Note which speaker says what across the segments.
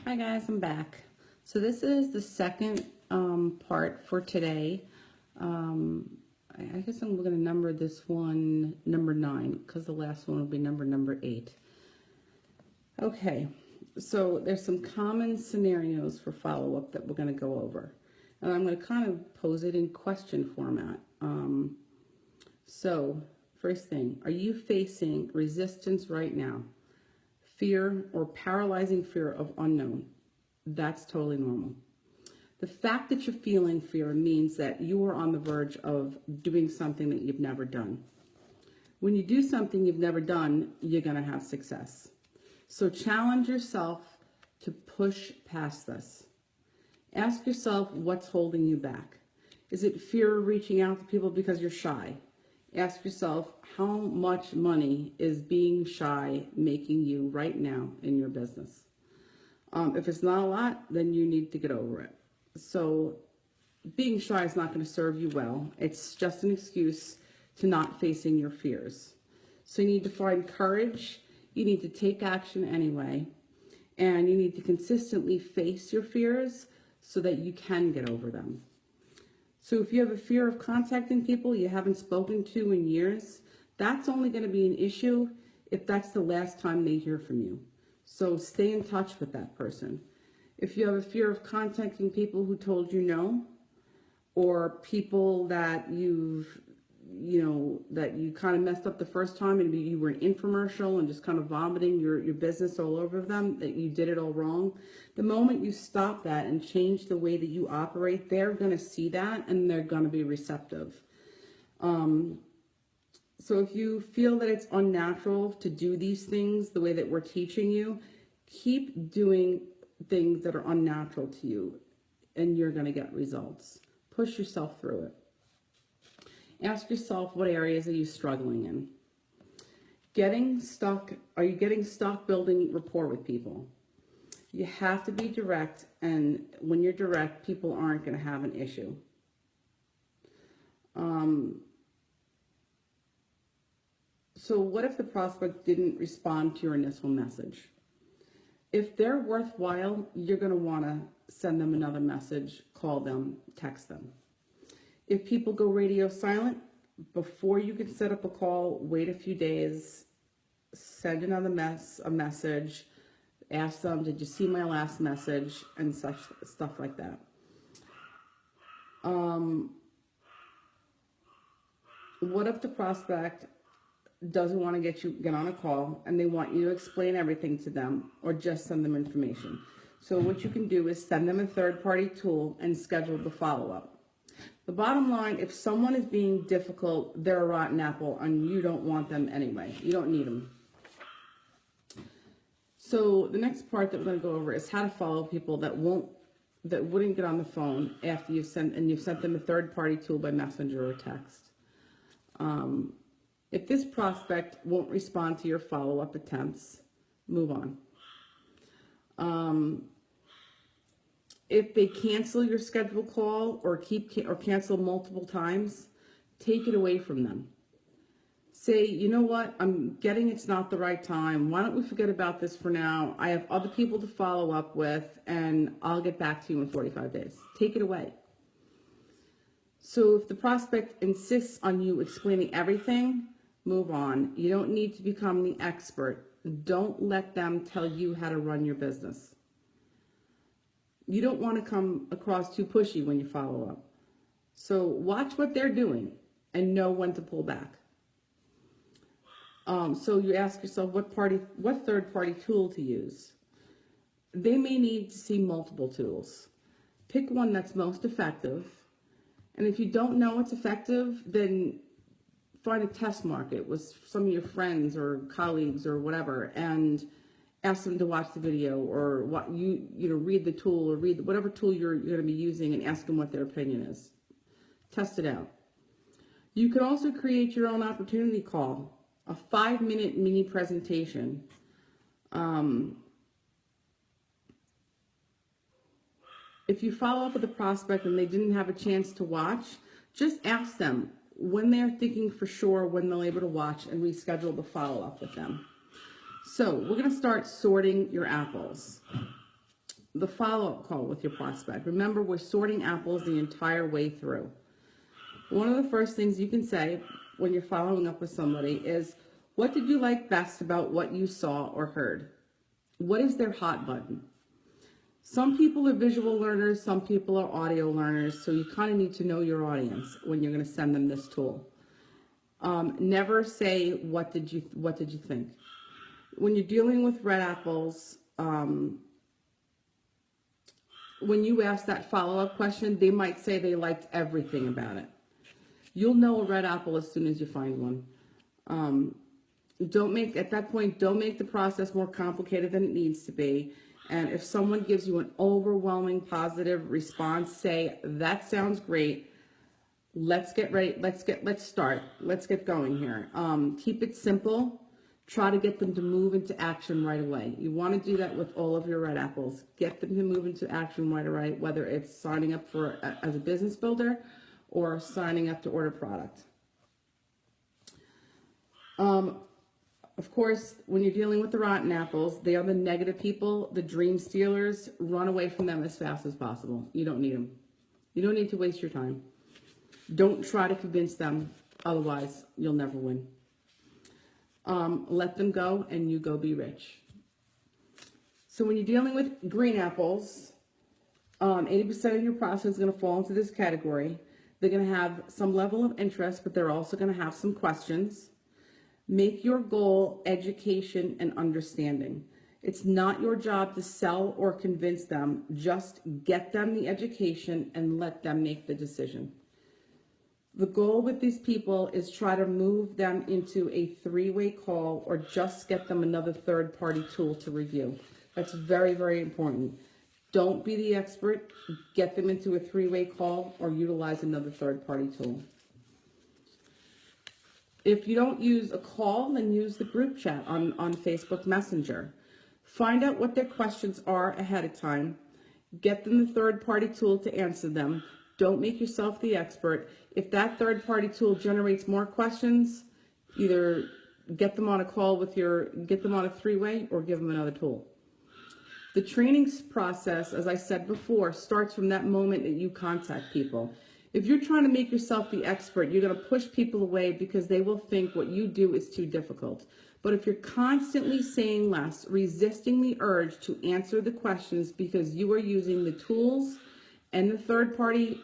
Speaker 1: Hi guys, I'm back. So this is the second part for today. I guess I'm going to number this one number 9 because the last one will be number 8. Okay, so there's some common scenarios for follow-up that we're going to go over. And I'm going to kind of pose it in question format. So first thing, are you facing resistance right now? Fear or paralyzing fear of unknown? That's totally normal. The fact that you're feeling fear means that you are on the verge of doing something that you've never done. When you do something you've never done, you're going to have success. So challenge yourself to push past this. Ask yourself what's holding you back. Is it fear of reaching out to people because you're shy? Ask yourself, how much money is being shy making you right now in your business? If it's not a lot, then you need to get over it. So being shy is not going to serve you well. It's just an excuse to not facing your fears. So you need to find courage. You need to take action anyway. And you need to consistently face your fears so that you can get over them. So if you have a fear of contacting people you haven't spoken to in years, that's only going to be an issue if that's the last time they hear from you. So stay in touch with that person. If you have a fear of contacting people who told you no, or people that you kind of messed up the first time and you were an infomercial and just kind of vomiting your business all over them, that you did it all wrong. The moment you stop that and change the way that you operate, they're going to see that and they're going to be receptive. So if you feel that it's unnatural to do these things the way that we're teaching you, keep doing things that are unnatural to you and you're going to get results. Push yourself through it. Ask yourself, what areas are you struggling in? Are you getting stuck building rapport with people? You have to be direct, and when you're direct, people aren't going to have an issue. So what if the prospect didn't respond to your initial message? If they're worthwhile, you're going to want to send them another message, call them, text them. If people go radio silent, before you can set up a call, wait a few days, send another message, ask them, did you see my last message, and such stuff like that. What if the prospect doesn't want to get on a call and they want you to explain everything to them or just send them information? So what you can do is send them a third-party tool and schedule the follow-up. The bottom line, if someone is being difficult, they're a rotten apple and you don't want them anyway. You don't need them. So the next part that we're going to go over is how to follow people that wouldn't get on the phone after you've sent them a third-party tool by messenger or text. If this prospect won't respond to your follow-up attempts, move on. If they cancel your scheduled call or cancel multiple times, take it away from them. Say, you know what, I'm getting it's not the right time. Why don't we forget about this for now? I have other people to follow up with and I'll get back to you in 45 days. Take it away. So if the prospect insists on you explaining everything, move on. You don't need to become the expert. Don't let them tell you how to run your business. You don't want to come across too pushy when you follow up. So watch what they're doing and know when to pull back. So you ask yourself what third-party tool to use. They may need to see multiple tools. Pick one that's most effective. And if you don't know it's effective, then find a test market with some of your friends or colleagues or whatever, and ask them to watch the video or read the tool or read whatever tool you're going to be using and ask them what their opinion is. Test it out. You can also create your own opportunity call, a 5-minute mini presentation. If you follow up with a prospect and they didn't have a chance to watch, just ask them when they're thinking for sure when they'll be able to watch and reschedule the follow-up with them. So we're going to start sorting your apples. the follow-up call with your prospect. Remember, we're sorting apples the entire way through. One of the first things you can say when you're following up with somebody is, what did you like best about what you saw or heard? What is their hot button? Some people are visual learners, some people are audio learners, so you kind of need to know your audience when you're going to send them this tool. Never say, what did you think? When you're dealing with red apples, when you ask that follow-up question, they might say they liked everything about it. You'll know a red apple as soon as you find one. At that point, don't make the process more complicated than it needs to be. And if someone gives you an overwhelming positive response, say, that sounds great. Let's get ready. Let's start. Let's get going here. Keep it simple. Try to get them to move into action right away. You want to do that with all of your red apples. Get them to move into action right away, whether it's signing up as a business builder or signing up to order product. Of course, when you're dealing with the rotten apples, they are the negative people, the dream stealers. Run away from them as fast as possible. You don't need them. You don't need to waste your time. Don't try to convince them. Otherwise, you'll never win. Let them go and you go be rich. So when you're dealing with green apples, 80% of your process is going to fall into this category. They're going to have some level of interest, but they're also going to have some questions. Make your goal education and understanding. It's not your job to sell or convince them. Just get them the education and let them make the decision. The goal with these people is try to move them into a three-way call or just get them another third-party tool to review. That's very, very important. Don't be the expert. Get them into a three-way call or utilize another third-party tool. If you don't use a call, then use the group chat on Facebook Messenger. Find out what their questions are ahead of time. Get them the third-party tool to answer them. Don't make yourself the expert. If that third-party tool generates more questions, either get them on a call get them on a three-way or give them another tool. The training process, as I said before, starts from that moment that you contact people. If you're trying to make yourself the expert, you're going to push people away because they will think what you do is too difficult. But if you're constantly saying less, resisting the urge to answer the questions because you are using the tools and the third-party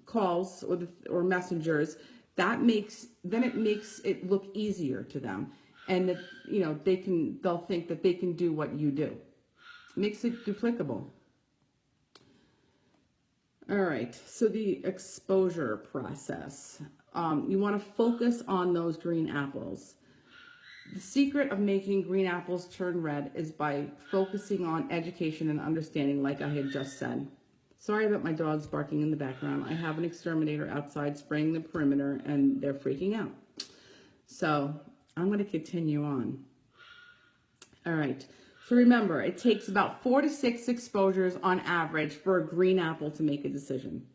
Speaker 1: calls or messengers, it makes it look easier to them, and that they'll think that they can do what you do. Makes it duplicable. All right, so the exposure process. You want to focus on those green apples. The secret of making green apples turn red is by focusing on education and understanding, like I had just said. Sorry about my dogs barking in the background. I have an exterminator outside spraying the perimeter and they're freaking out. So I'm going to continue on. All right. So remember, it takes about 4 to 6 exposures on average for a green apple to make a decision.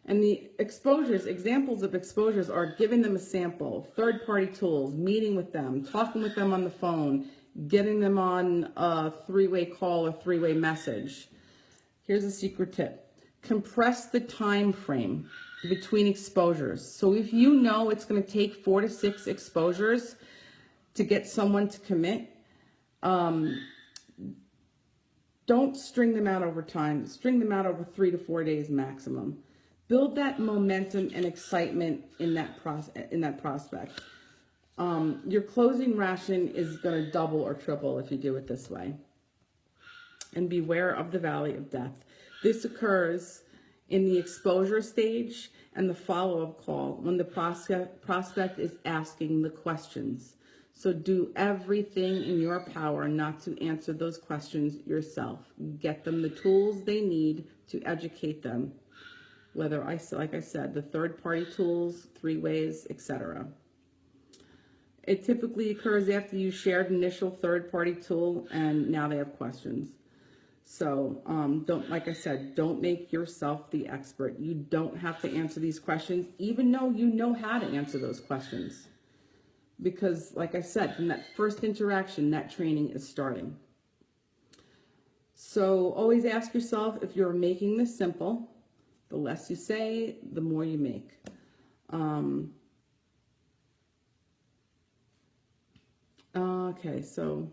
Speaker 1: And the examples of exposures are giving them a sample, third-party tools, meeting with them, talking with them on the phone, getting them on a three-way call or three-way message. Here's a secret tip. Compress the time frame between exposures. So if you know it's going to take 4 to 6 exposures to get someone to commit, don't string them out over time. String them out over 3 to 4 days maximum. Build that momentum and excitement in that prospect. Your closing ration is going to double or triple if you do it this way. And beware of the valley of death. This occurs in the exposure stage and the follow-up call when the prospect is asking the questions. So do everything in your power not to answer those questions yourself. Get them the tools they need to educate them. Whether, like I said, the third-party tools, three-ways, etc. It typically occurs after you shared initial third-party tool and now they have questions. So like I said, don't make yourself the expert. You don't have to answer these questions, even though you know how to answer those questions. Because, like I said, from that first interaction, that training is starting. So always ask yourself if you're making this simple. The less you say, the more you make. Okay, so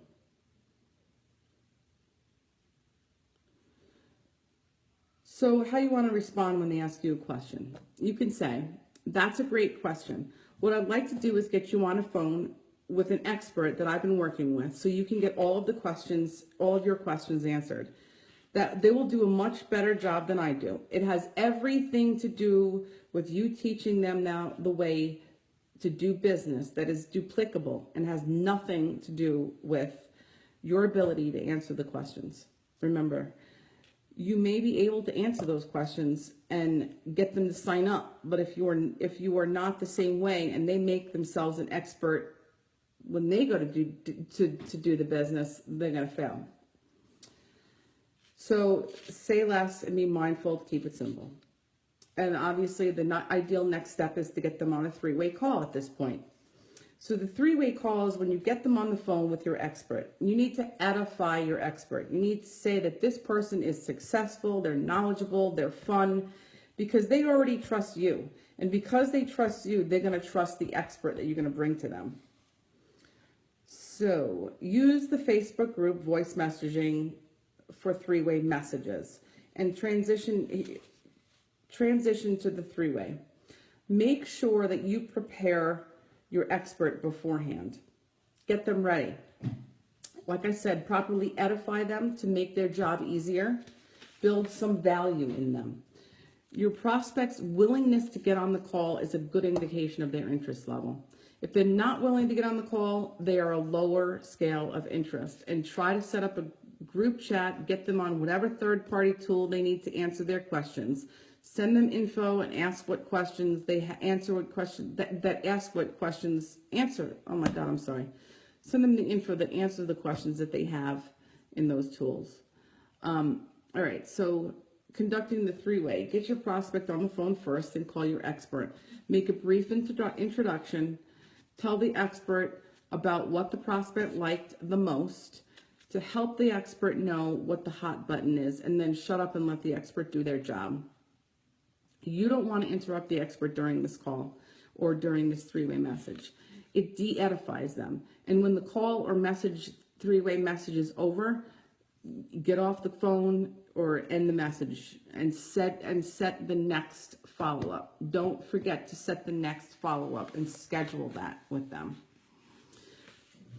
Speaker 1: how you want to respond when they ask you a question. You can say, that's a great question. What I'd like to do is get you on a phone with an expert that I've been working with so you can get all of your questions answered. That they will do a much better job than I do. It has everything to do with you teaching them now the way to do business that is duplicable and has nothing to do with your ability to answer the questions. Remember, you may be able to answer those questions and get them to sign up, but if you are not the same way and they make themselves an expert when they go to do the business, they're going to fail. So say less and be mindful to keep it simple. And obviously the not ideal next step is to get them on a three-way call at this point. So the three-way call is when you get them on the phone with your expert. You need to edify your expert. You need to say that this person is successful, they're knowledgeable, they're fun, because they already trust you. And because they trust you, they're going to trust the expert that you're going to bring to them. So use the Facebook group voice messaging for three-way messages and transition to the three-way. Make sure that you prepare your expert beforehand. Get them ready. Like I said, properly edify them to make their job easier. Build some value in them. Your prospect's willingness to get on the call is a good indication of their interest level. If they're not willing to get on the call, they are a lower scale of interest. And try to set up a group chat, get them on whatever third-party tool they need to answer their questions. Send them info and ask what questions they answer. What questions that ask what questions answer. Oh my God, I'm sorry. Send them the info that answers the questions that they have in those tools. All right, so conducting the three-way. Get your prospect on the phone first and call your expert. Make a brief introduction. Tell the expert about what the prospect liked the most to help the expert know what the hot button is, and then shut up and let the expert do their job. You don't want to interrupt the expert during this call or during this three-way message. It de-edifies them. And when the call or three-way message is over, get off the phone or end the message and set the next follow-up. Don't forget to set the next follow-up and schedule that with them.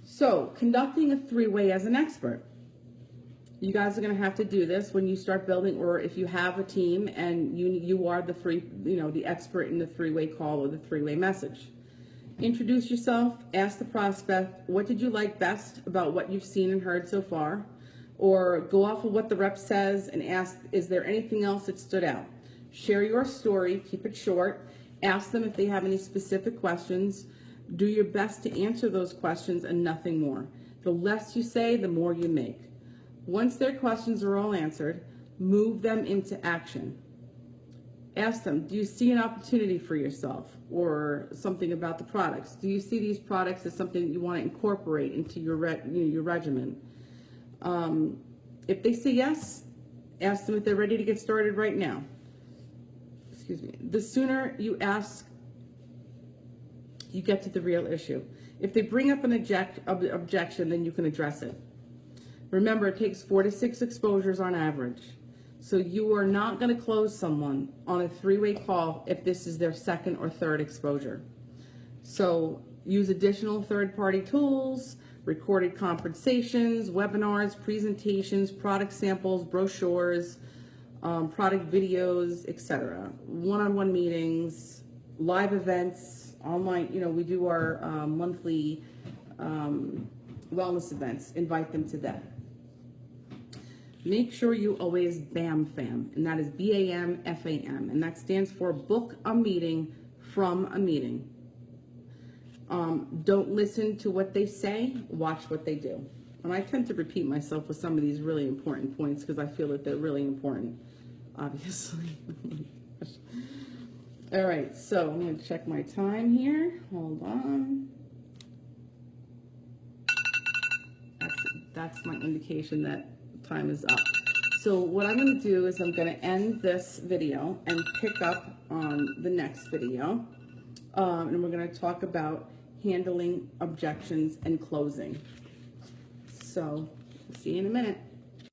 Speaker 1: So, conducting a three-way as an expert. You guys are going to have to do this when you start building, or if you have a team and you are the expert in the three-way call or the three-way message. Introduce yourself, ask the prospect, what did you like best about what you've seen and heard so far? Or go off of what the rep says and ask, is there anything else that stood out? Share your story, keep it short, ask them if they have any specific questions. Do your best to answer those questions and nothing more. The less you say, the more you make. Once their questions are all answered, move them into action. Ask them, do you see an opportunity for yourself or something about the products? Do you see these products as something that you want to incorporate into your regimen? If they say yes, ask them if they're ready to get started right now. Excuse me. The sooner you ask, you get to the real issue. If they bring up an objection, then you can address it. Remember, it takes 4 to 6 exposures on average. So you are not going to close someone on a three-way call if this is their second or third exposure. So use additional third-party tools, recorded conversations, webinars, presentations, product samples, brochures, product videos, etc. One-on-one meetings, live events, online. We do our monthly wellness events. Invite them to that. Make sure you always BAM-FAM, and that is BAMFAM, and that stands for book a meeting from a meeting. Don't listen to what they say, watch what they do. And I tend to repeat myself with some of these really important points because I feel that they're really important, obviously. All right, so I'm going to check my time here. Hold on. That's my indication that time is up. So what I'm going to do is I'm going to end this video and pick up on the next video. And we're going to talk about handling objections and closing. So see you in a minute.